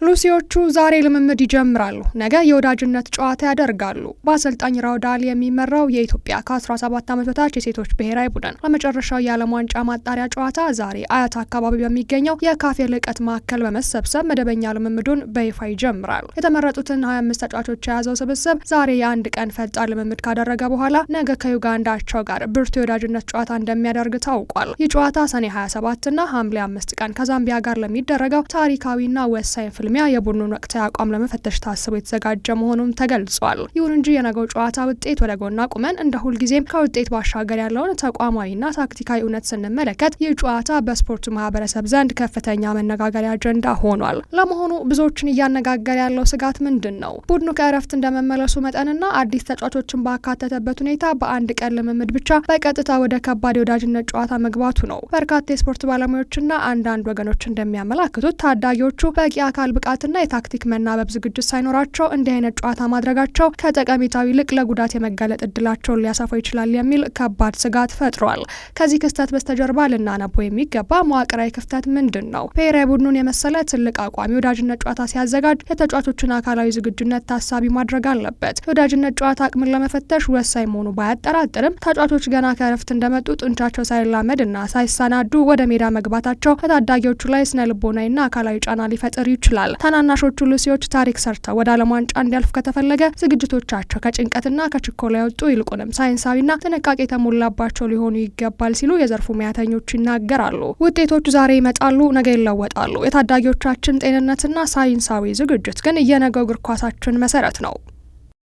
ሉሲዎቹ ዛሬ ልምምድ ይጀምራሉ። ነገ የወዳጅነት ጨዋታ ያደርጋሉ። በአሰልጣኝ ራውዳሊ የሚመራው የኢትዮጵያ ከ17 ዓመት በታች የሴቶች ብሔራዊ ቡድን ለመጨረሻው የዓለም ዋንጫ ማጣሪያ ጨዋታ ዛሬ አያት አካባቢ በሚገኘው የካፌ ልቀት ማዕከል በመሰብሰብ መደበኛ ልምምዱን በይፋ ይጀምራል። የተመረጡትን 25 ተጫዋቾች የያዘው ስብስብ ዛሬ የአንድ ቀን ፈጣን ልምምድ ካደረገ በኋላ ነገ ከዩጋንዳቸው ጋር ብርቱ የወዳጅነት ጨዋታ እንደሚያደርግ ታውቋል። ይህ ጨዋታ ሰኔ 27 እና ሐምሌ 5 ቀን ከዛምቢያ ጋር ለሚደረገው ታሪካዊና ወሳኝ ፍልሚያ የቡድኑን ወቅታዊ አቋም ለመፈተሽ ታስቦ የተዘጋጀ መሆኑን ተገልጿል። ይሁን እንጂ የነገው ጨዋታ ውጤት ወደ ጎን አቁመን እንደ ሁልጊዜም ከውጤት ባሻገር ያለውን ተቋማዊና ታክቲካዊ እውነት ስንመለከት ይህ ጨዋታ በስፖርቱ ማህበረሰብ ዘንድ ከፍተኛ መነጋገሪያ አጀንዳ ሆኗል። ለመሆኑ ብዙዎችን እያነጋገረ ያለው ስጋት ምንድን ነው? ቡድኑ ከእረፍት እንደመመለሱ መጠንና አዲስ ተጫዋቾችን ባካተተበት ሁኔታ በአንድ ቀን ልምምድ ብቻ በቀጥታ ወደ ከባድ የወዳጅነት ጨዋታ መግባቱ ነው። በርካታ የስፖርት ባለሙያዎችና አንዳንድ ወገኖች እንደሚያመላክቱት ታዳጊዎቹ በቂ አካል ብቃትና የታክቲክ መናበብ ዝግጅት ሳይኖራቸው እንዲህ አይነት ጨዋታ ማድረጋቸው ከጠቀሜታው ይልቅ ለጉዳት የመጋለጥ እድላቸውን ሊያሰፋው ይችላል የሚል ከባድ ስጋት ፈጥሯል። ከዚህ ክስተት በስተጀርባ ልናነበው የሚገባ መዋቅራዊ ክፍተት ምንድን ነው? ብሔራዊ ቡድኑን የመሰለ ትልቅ አቋም የወዳጅነት ጨዋታ ሲያዘጋጅ የተጫዋቾችን አካላዊ ዝግጁነት ታሳቢ ማድረግ አለበት። የወዳጅነት ጨዋታ አቅምን ለመፈተሽ ወሳኝ መሆኑ ባያጠራጥርም ተጫዋቾች ገና ከእረፍት እንደመጡ ጡንቻቸው ሳይላመድና ሳይሰናዱ ወደ ሜዳ መግባታቸው በታዳጊዎቹ ላይ ስነ ልቦናዊና አካላዊ ጫና ሊፈጥር ይችላል። ታናናሾቹ ሉሲዎች ታሪክ ሰርተው ወደ ዓለም ዋንጫ እንዲያልፉ ከተፈለገ ዝግጅቶቻቸው ከጭንቀትና ከችኮላ ያወጡ ይልቁንም ሳይንሳዊና ጥንቃቄ የተሞላባቸው ሊሆኑ ይገባል ሲሉ የዘርፉ ሙያተኞች ይናገራሉ። ውጤቶቹ ዛሬ ይመጣሉ፣ ነገ ይለወጣሉ። የታዳጊዎቻችን ጤንነትና ሳይንሳዊ ዝግጅት ግን የነገው እግር ኳሳችን መሰረት ነው።